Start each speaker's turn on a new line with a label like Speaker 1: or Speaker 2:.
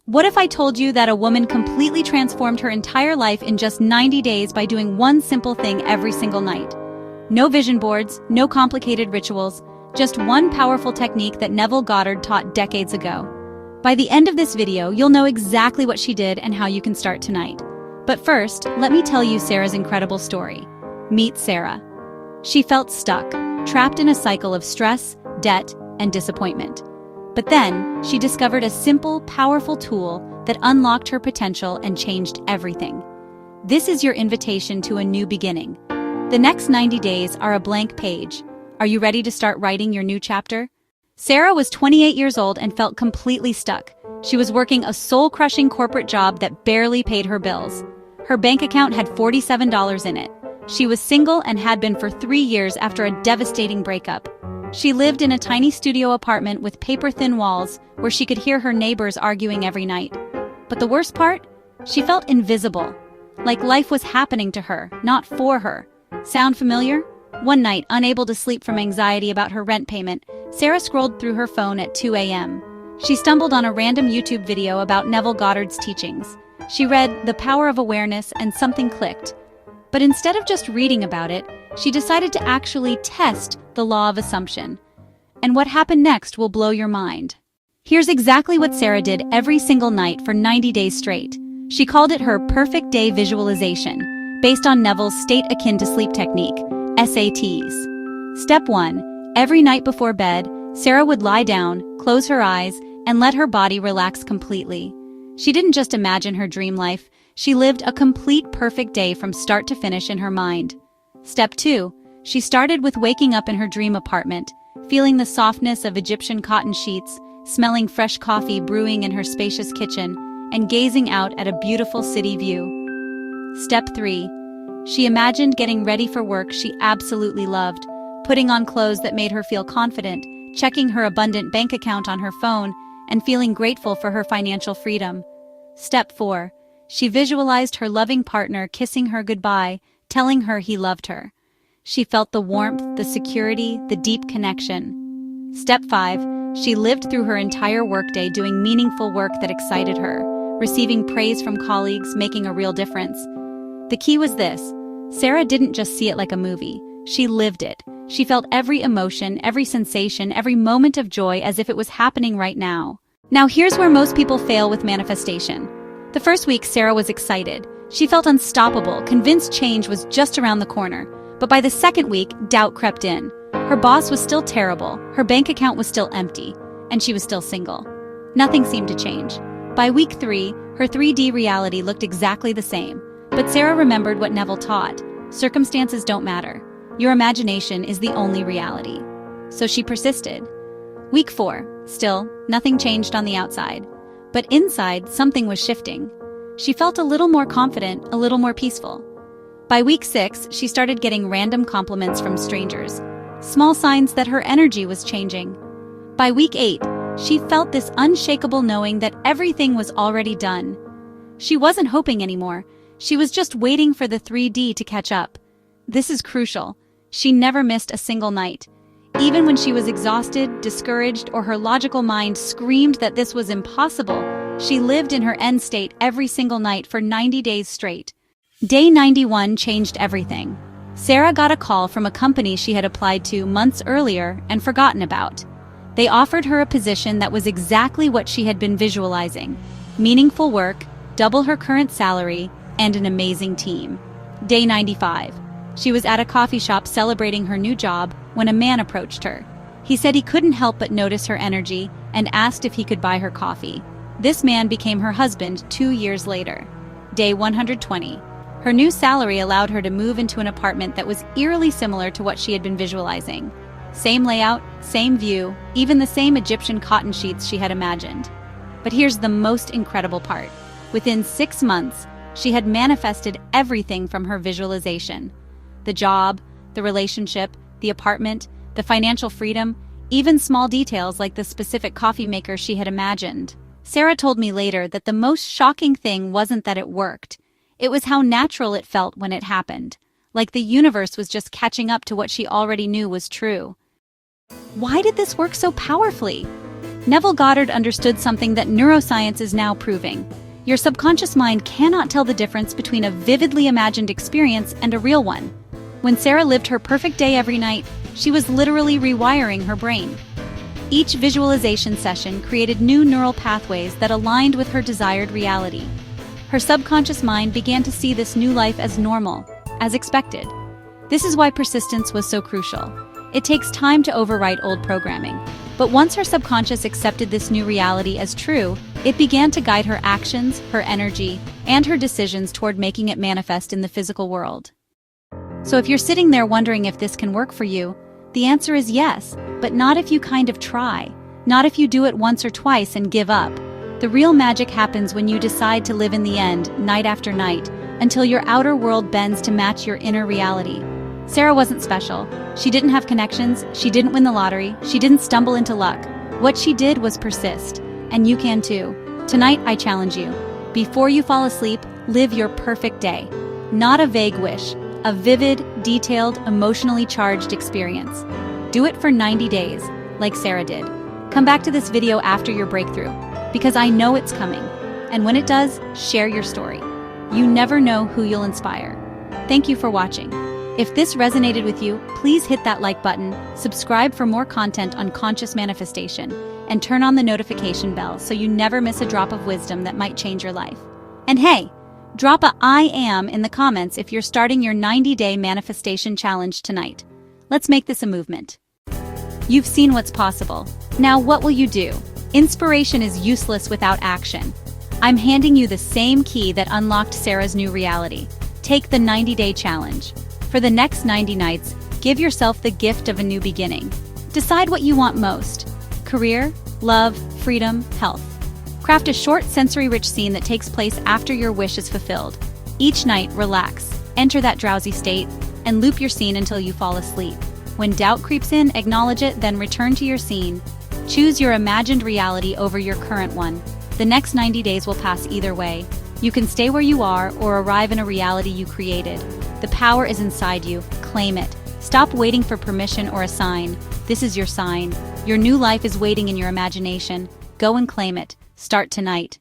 Speaker 1: What if I told you that a woman completely transformed her entire life in just 90 days by doing one simple thing every single night? No vision boards, no complicated rituals, just one powerful technique that Neville Goddard taught decades ago. By the end of this video, you'll know exactly what she did and how you can start tonight. But first, let me tell you Sarah's incredible story. Meet Sarah. She felt stuck, trapped in a cycle of stress, debt, and disappointment. But then, she discovered a simple, powerful tool that unlocked her potential and changed everything. This is your invitation to a new beginning. The next 90 days are a blank page. Are you ready to start writing your new chapter? Sarah was 28 years old and felt completely stuck. She was working a soul-crushing corporate job that barely paid her bills. Her bank account had $47 in it. She was single and had been for 3 years after a devastating breakup. She lived in a tiny studio apartment with paper-thin walls where she could hear her neighbors arguing every night. But the worst part? She felt invisible. Like life was happening to her, not for her. Sound familiar? One night, unable to sleep from anxiety about her rent payment, Sarah scrolled through her phone at 2 a.m. She stumbled on a random YouTube video about Neville Goddard's teachings. She read The Power of Awareness and something clicked. But instead of just reading about it, she decided to actually test the law of assumption. And what happened next will blow your mind. Here's exactly what Sarah did every single night for 90 days straight. She called it her perfect day visualization, based on Neville's state akin to sleep technique, SATs. Step 1. Every night before bed, Sarah would lie down, close her eyes, and let her body relax completely. She didn't just imagine her dream life, she lived a complete perfect day from start to finish in her mind. Step 2. She started with waking up in her dream apartment, feeling the softness of Egyptian cotton sheets, smelling fresh coffee brewing in her spacious kitchen, and gazing out at a beautiful city view. Step 3. She imagined getting ready for work she absolutely loved, putting on clothes that made her feel confident, checking her abundant bank account on her phone, and feeling grateful for her financial freedom. Step 4. She visualized her loving partner kissing her goodbye, telling her he loved her. She felt the warmth, the security, the deep connection. Step 5. She lived through her entire workday doing meaningful work that excited her, receiving praise from colleagues, making a real difference. The key was this. Sarah didn't just see it like a movie. She lived it. She felt every emotion, every sensation, every moment of joy as if it was happening right now. Now here's where most people fail with manifestation. The first week, Sarah was excited. She felt unstoppable, convinced change was just around the corner. But by the second week, doubt crept in. Her boss was still terrible, her bank account was still empty, and she was still single. Nothing seemed to change. By week 3, her 3D reality looked exactly the same. But Sarah remembered what Neville taught. Circumstances don't matter. Your imagination is the only reality. So she persisted. Week 4, still, nothing changed on the outside. But inside, something was shifting. She felt a little more confident, a little more peaceful. By week 6, she started getting random compliments from strangers, small signs that her energy was changing. By week 8, she felt this unshakable knowing that everything was already done. She wasn't hoping anymore. She was just waiting for the 3D to catch up. This is crucial. She never missed a single night. Even when she was exhausted, discouraged, or her logical mind screamed that this was impossible, she lived in her end state every single night for 90 days straight. Day 91 changed everything. Sarah got a call from a company she had applied to months earlier and forgotten about. They offered her a position that was exactly what she had been visualizing: meaningful work, double her current salary, and an amazing team. Day 95. She was at a coffee shop celebrating her new job when a man approached her. He said he couldn't help but notice her energy and asked if he could buy her coffee. This man became her husband 2 years later. Day 120. Her new salary allowed her to move into an apartment that was eerily similar to what she had been visualizing. Same layout, same view, even the same Egyptian cotton sheets she had imagined. But here's the most incredible part. Within 6 months, she had manifested everything from her visualization. The job, the relationship, the apartment, the financial freedom, even small details like the specific coffee maker she had imagined. Sarah told me later that the most shocking thing wasn't that it worked. It was how natural it felt when it happened, like the universe was just catching up to what she already knew was true. Why did this work so powerfully? Neville Goddard understood something that neuroscience is now proving. Your subconscious mind cannot tell the difference between a vividly imagined experience and a real one. When Sarah lived her perfect day every night, she was literally rewiring her brain. Each visualization session created new neural pathways that aligned with her desired reality. Her subconscious mind began to see this new life as normal, as expected. This is why persistence was so crucial. It takes time to overwrite old programming. But once her subconscious accepted this new reality as true, it began to guide her actions, her energy, and her decisions toward making it manifest in the physical world. So if you're sitting there wondering if this can work for you, the answer is yes, but not if you kind of try. Not if you do it once or twice and give up. The real magic happens when you decide to live in the end, night after night, until your outer world bends to match your inner reality. Sarah wasn't special. She didn't have connections, she didn't win the lottery, she didn't stumble into luck. What she did was persist. And you can too. Tonight, I challenge you. Before you fall asleep, live your perfect day. Not a vague wish, a vivid, detailed, emotionally charged experience. Do it for 90 days, like Sarah did. Come back to this video after your breakthrough, because I know it's coming. And when it does, share your story. You never know who you'll inspire. Thank you for watching. If this resonated with you, please hit that like button, subscribe for more content on conscious manifestation, and turn on the notification bell so you never miss a drop of wisdom that might change your life. And hey, drop a I am in the comments if you're starting your 90-day manifestation challenge tonight. Let's make this a movement. You've seen what's possible. Now what will you do? Inspiration is useless without action. I'm handing you the same key that unlocked Sarah's new reality. Take the 90-day challenge. For the next 90 nights, give yourself the gift of a new beginning. Decide what you want most: career, love, freedom, health. Craft a short, sensory-rich scene that takes place after your wish is fulfilled. Each night, relax, enter that drowsy state, and loop your scene until you fall asleep. When doubt creeps in, acknowledge it, then return to your scene. Choose your imagined reality over your current one. The next 90 days will pass either way. You can stay where you are or arrive in a reality you created. The power is inside you. Claim it. Stop waiting for permission or a sign. This is your sign. Your new life is waiting in your imagination. Go and claim it. Start tonight.